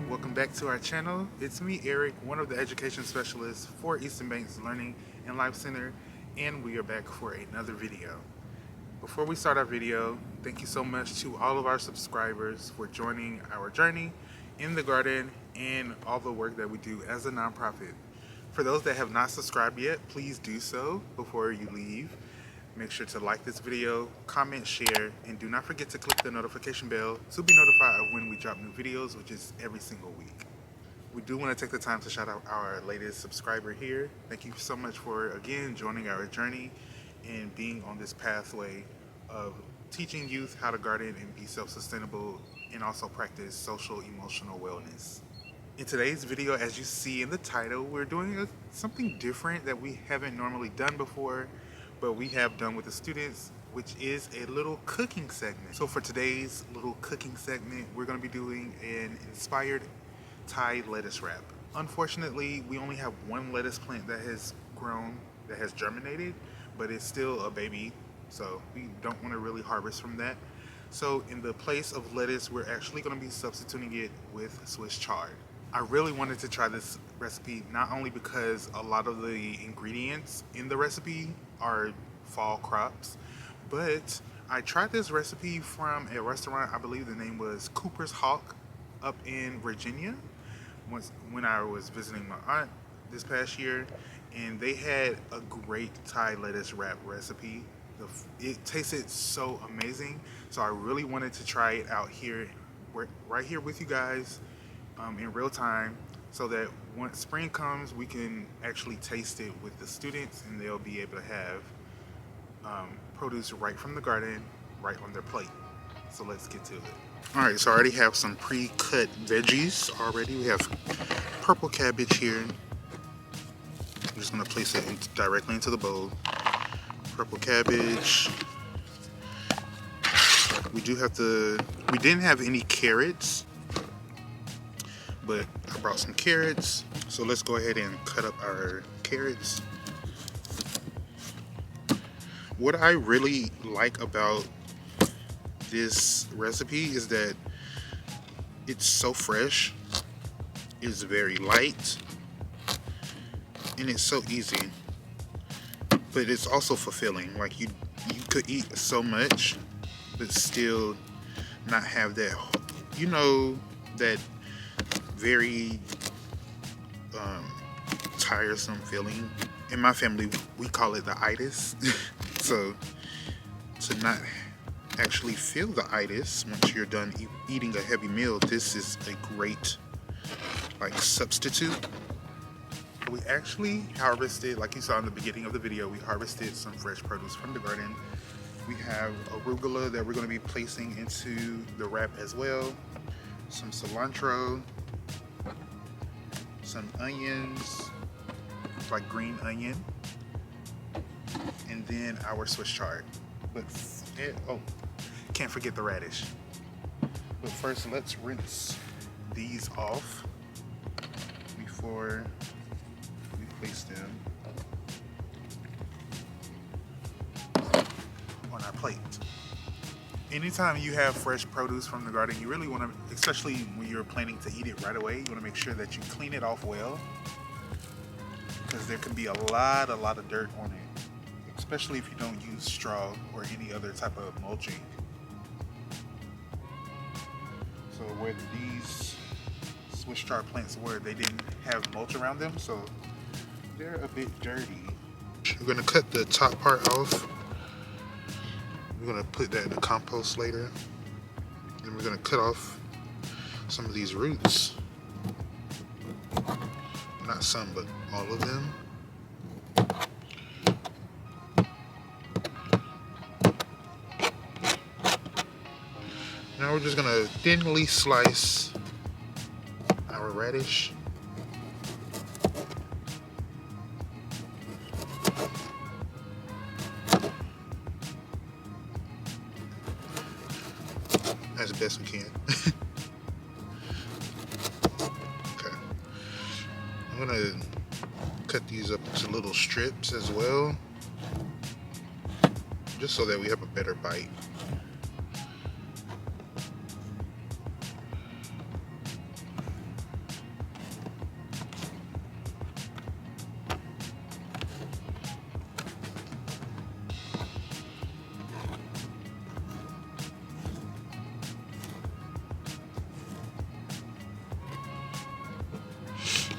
Welcome back to our channel. It's me, Eric, one of the education specialists for Easton Learning and Life Center, and we are back for another video. Before we start our video, thank you so much to all of our subscribers for joining our journey in the garden and all the work that we do as a nonprofit. For those that have not subscribed yet, please do so before you leave. Make sure to like this video, comment, share, and do not forget to click the notification bell to be notified of when we drop new videos, which is every single week. We do want to take the time to shout out our latest subscriber here. Thank you so much for, again, joining our journey and being on this pathway of teaching youth how to garden and be self-sustainable and also practice social emotional wellness. In today's video, as you see in the title, we're doing something different that we haven't normally done before, but we have done with the students, which is a little cooking segment. So for today's little cooking segment, we're going to be doing an inspired Thai lettuce wrap. Unfortunately, we only have one lettuce plant that has grown, that has germinated, but it's still a baby, so we don't want to really harvest from that. So in the place of lettuce, we're actually going to be substituting it with Swiss chard. I really wanted to try this recipe, not only because a lot of the ingredients in the recipe are fall crops, but I tried this recipe from a restaurant, I believe the name was Cooper's Hawk, up in Virginia, when I was visiting my aunt this past year, and they had a great Thai lettuce wrap recipe. It tasted so amazing, so I really wanted to try it out here, right here with you guys in real time, so that once spring comes, we can actually taste it with the students and they'll be able to have produce right from the garden, right on their plate. So let's get to it. Alright, so I already have some pre-cut veggies already. We have purple cabbage here. I'm just going to place it directly into the bowl. Purple cabbage. We didn't have any carrots, but I brought some carrots. So let's go ahead and cut up our carrots. What I really like about this recipe is that it's so fresh, it's very light, and it's so easy, but it's also fulfilling. Like you could eat so much but still not have that, that very tiresome feeling. In my family, we call it the itis. So to not actually feel the itis once you're done eating a heavy meal, this is a great substitute. We actually harvested, like you saw in the beginning of the video, we harvested some fresh produce from the garden. We have arugula that we're going to be placing into the wrap as well, some cilantro, some onions, like green onion, and then our Swiss chard. But can't forget the radish. But first, let's rinse these off before we place them on our plate. Anytime you have fresh produce from the garden, you really want to, especially when you're planning to eat it right away, you want to make sure that you clean it off well, because there can be a lot of dirt on it, especially if you don't use straw or any other type of mulching. So where these Swiss chard plants were, they didn't have mulch around them, so they're a bit dirty. We're going to cut the top part off. We're going to put that in the compost later. Then we're going to cut off some of these roots. Not some, but all of them. Now Now we're just gonna thinly slice our radish. As best we can. Okay. I'm gonna cut these up into little strips as well, just so that we have a better bite.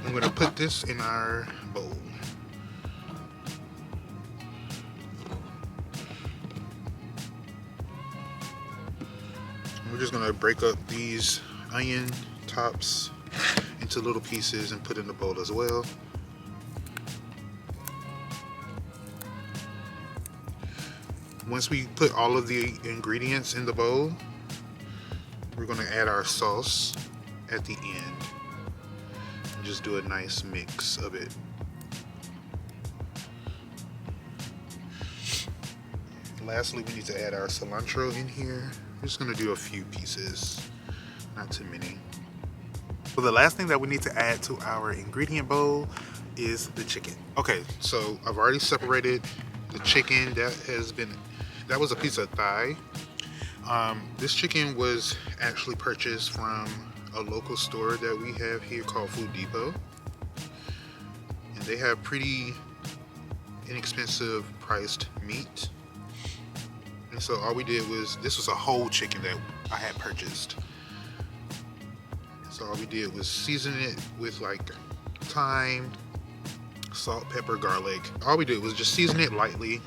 I'm going to put this in our bowl. We're just going to break up these onion tops into little pieces and put in the bowl as well. Once we put all of the ingredients in the bowl, we're going to add our sauce at the end. Just do a nice mix of it. Lastly, we need to add our cilantro in here. We're just gonna do a few pieces, not too many. So the last thing that we need to add to our ingredient bowl is the chicken. Okay, so I've already separated the chicken. That was a piece of thigh. This chicken was actually purchased from a local store that we have here called Food Depot, and they have pretty inexpensive priced meat. And so all we did was, this was a whole chicken that I had purchased, so all we did was season it with like thyme, salt, pepper, garlic. All we did was just season it lightly,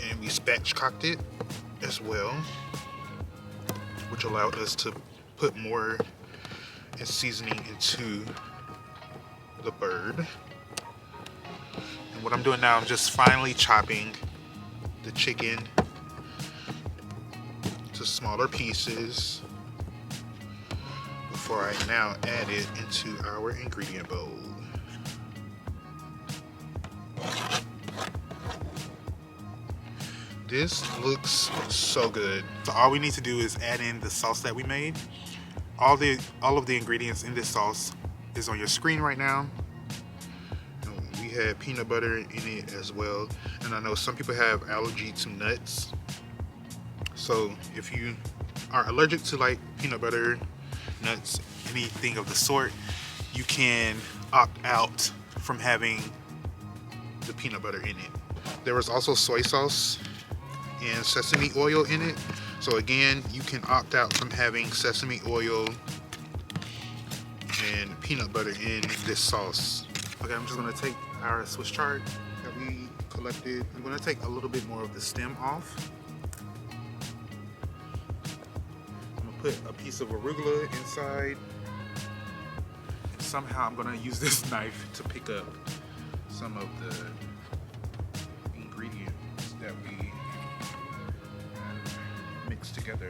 and we spatchcocked it as well, which allowed us to put more seasoning into the bird. And what I'm doing now, I'm just finely chopping the chicken to smaller pieces before I now add it into our ingredient bowl. This looks so good. So all we need to do is add in the sauce that we made. All of the ingredients in this sauce is on your screen right now. We had peanut butter in it as well, and I know some people have allergy to nuts. So if you are allergic to like peanut butter, nuts, anything of the sort, you can opt out from having the peanut butter in it. There was also soy sauce and sesame oil in it, so again, you can opt out from having sesame oil and peanut butter in this sauce. Okay, I'm just gonna take our Swiss chard that we collected. I'm gonna take a little bit more of the stem off. I'm gonna put a piece of arugula inside, and somehow I'm gonna use this knife to pick up some of the ingredients that we mixed together.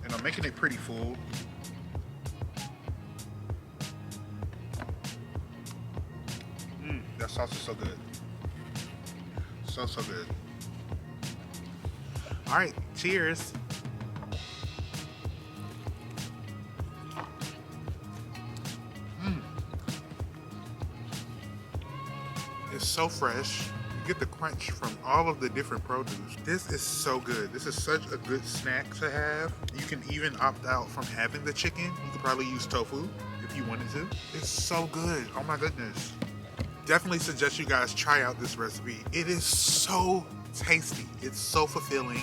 And I'm making it pretty full. That sauce is so good. So good. All right, cheers. It's so fresh. You get the crunch from all of the different produce. This is so good. This is such a good snack to have. You can even opt out from having the chicken. You could probably use tofu if you wanted to. It's so good. Oh my goodness. Definitely suggest you guys try out this recipe. It is so tasty. It's so fulfilling.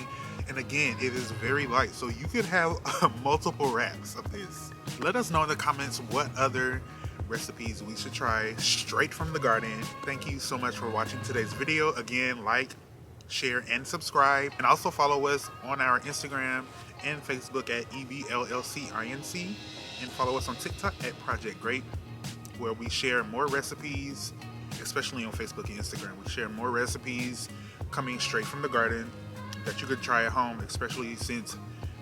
And again, it is very light. So you could have multiple wraps of this. Let us know in the comments what other recipes we should try straight from the garden. Thank you so much for watching today's video. Again, like, share, and subscribe. And also follow us on our Instagram and Facebook at EBLLCINC. And follow us on TikTok at Project Grape, where we share more recipes, especially on Facebook and Instagram. We share more recipes coming straight from the garden that you could try at home, especially since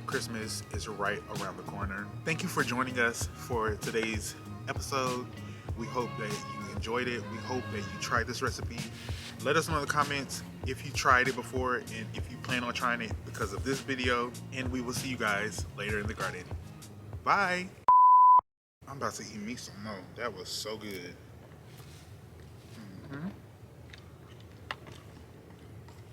Christmas is right around the corner. Thank you for joining us for today's episode. We hope that you enjoyed it. We hope that you tried this recipe. Let us know in the comments if you tried it before and if you plan on trying it because of this video. And we will see you guys later in the garden. Bye. I'm about to eat me some more. That was so good.